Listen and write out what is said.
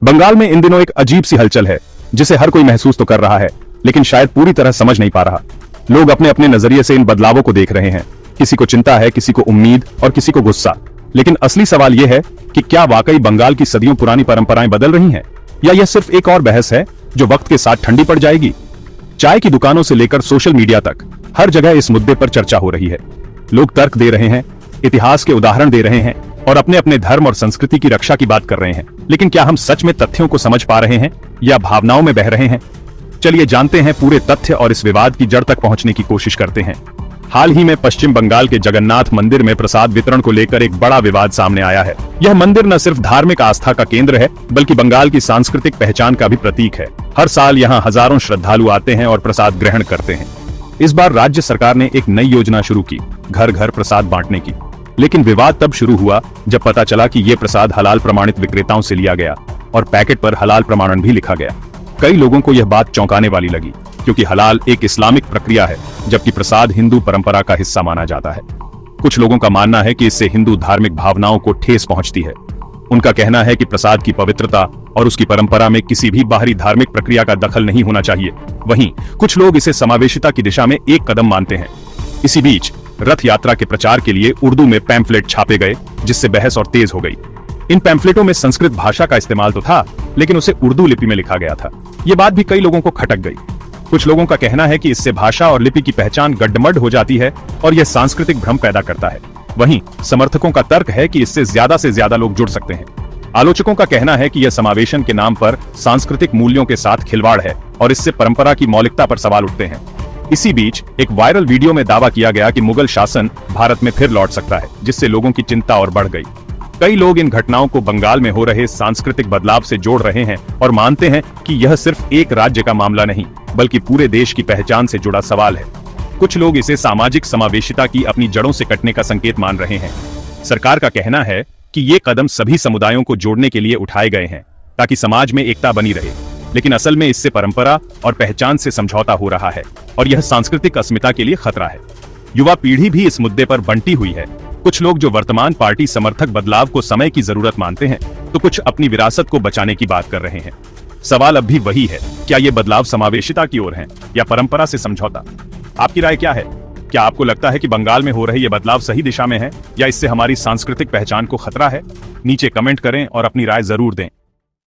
बंगाल में इन दिनों एक अजीब सी हलचल है जिसे हर कोई महसूस तो कर रहा है, लेकिन शायद पूरी तरह समझ नहीं पा रहा। लोग अपने अपने नजरिए से इन बदलावों को देख रहे हैं। किसी को चिंता है, किसी को उम्मीद और किसी को गुस्सा। लेकिन असली सवाल यह है कि क्या वाकई बंगाल की सदियों पुरानी परंपराएं बदल रही हैं, या यह सिर्फ एक और बहस है जो वक्त के साथ ठंडी पड़ जाएगी। चाय की दुकानों से लेकर सोशल मीडिया तक हर जगह इस मुद्दे पर चर्चा हो रही है। लोग तर्क दे रहे हैं, इतिहास के उदाहरण दे रहे हैं और अपने अपने धर्म और संस्कृति की रक्षा की बात कर रहे हैं। लेकिन क्या हम सच में तथ्यों को समझ पा रहे हैं या भावनाओं में बह रहे हैं? चलिए जानते हैं पूरे तथ्य और इस विवाद की जड़ तक पहुंचने की कोशिश करते हैं। हाल ही में पश्चिम बंगाल के जगन्नाथ मंदिर में प्रसाद वितरण को लेकर एक बड़ा विवाद सामने आया है। यह मंदिर न सिर्फ धार्मिक आस्था का केंद्र है, बल्कि बंगाल की सांस्कृतिक पहचान का भी प्रतीक है। हर साल यहाँ हजारों श्रद्धालु आते हैं और प्रसाद ग्रहण करते हैं। इस बार राज्य सरकार ने एक नई योजना शुरू की, घर घर प्रसाद बांटने की। लेकिन विवाद तब शुरू हुआ जब पता चला कि ये प्रसाद हलाल प्रमाणित विक्रेताओं से लिया गया और पैकेट पर हलाल प्रमाणन भी लिखा गया। कई लोगों को यह बात चौंकाने वाली लगी, क्योंकि हलाल एक इस्लामिक प्रक्रिया है, जबकि प्रसाद हिंदू परंपरा का हिस्सा माना जाता है। कुछ लोगों का मानना है कि इससे हिंदू धार्मिक भावनाओं को ठेस पहुंचती है। उनका कहना है कि प्रसाद की पवित्रता और उसकी परंपरा में किसी भी बाहरी धार्मिक प्रक्रिया का दखल नहीं होना चाहिए। वहीं कुछ लोग इसे समावेशिता की दिशा में एक कदम मानते हैं। इसी बीच रथ यात्रा के प्रचार के लिए उर्दू में पैम्फलेट छापे गए, जिससे बहस और तेज हो गई। इन पैम्फलेटों में संस्कृत भाषा का इस्तेमाल तो था, लेकिन उसे उर्दू लिपि में लिखा गया था। ये बात भी कई लोगों को खटक गई। कुछ लोगों का कहना है कि इससे भाषा और लिपि की पहचान गड्डमड हो जाती है और यह सांस्कृतिक भ्रम पैदा करता है। वहीं समर्थकों का तर्क है कि इससे ज्यादा से ज्यादा लोग जुड़ सकते हैं। आलोचकों का कहना है कि यह समावेशन के नाम पर सांस्कृतिक मूल्यों के साथ खिलवाड़ है और इससे परंपरा की मौलिकता पर सवाल उठते हैं। इसी बीच एक वायरल वीडियो में दावा किया गया कि मुगल शासन भारत में फिर लौट सकता है, जिससे लोगों की चिंता और बढ़ गई। कई लोग इन घटनाओं को बंगाल में हो रहे सांस्कृतिक बदलाव से जोड़ रहे हैं और मानते हैं कि यह सिर्फ एक राज्य का मामला नहीं, बल्कि पूरे देश की पहचान से जुड़ा सवाल है। कुछ लोग इसे सामाजिक समावेशिता की अपनी जड़ों से कटने का संकेत मान रहे हैं। सरकार का कहना है कि ये कदम सभी समुदायों को जोड़ने के लिए उठाए गए हैं, ताकि समाज में एकता बनी रहे। लेकिन असल में इससे परंपरा और पहचान से समझौता हो रहा है और यह सांस्कृतिक अस्मिता के लिए खतरा है। युवा पीढ़ी भी इस मुद्दे पर बंटी हुई है। कुछ लोग जो वर्तमान पार्टी समर्थक बदलाव को समय की जरूरत मानते हैं, तो कुछ अपनी विरासत को बचाने की बात कर रहे हैं। सवाल अब भी वही है, क्या ये बदलाव समावेशिता की ओर है या परंपरा से समझौता? आपकी राय क्या है? क्या आपको लगता है कि बंगाल में हो रहे ये बदलाव सही दिशा में है, या इससे हमारी सांस्कृतिक पहचान को खतरा है? नीचे कमेंट करें और अपनी राय जरूर दें।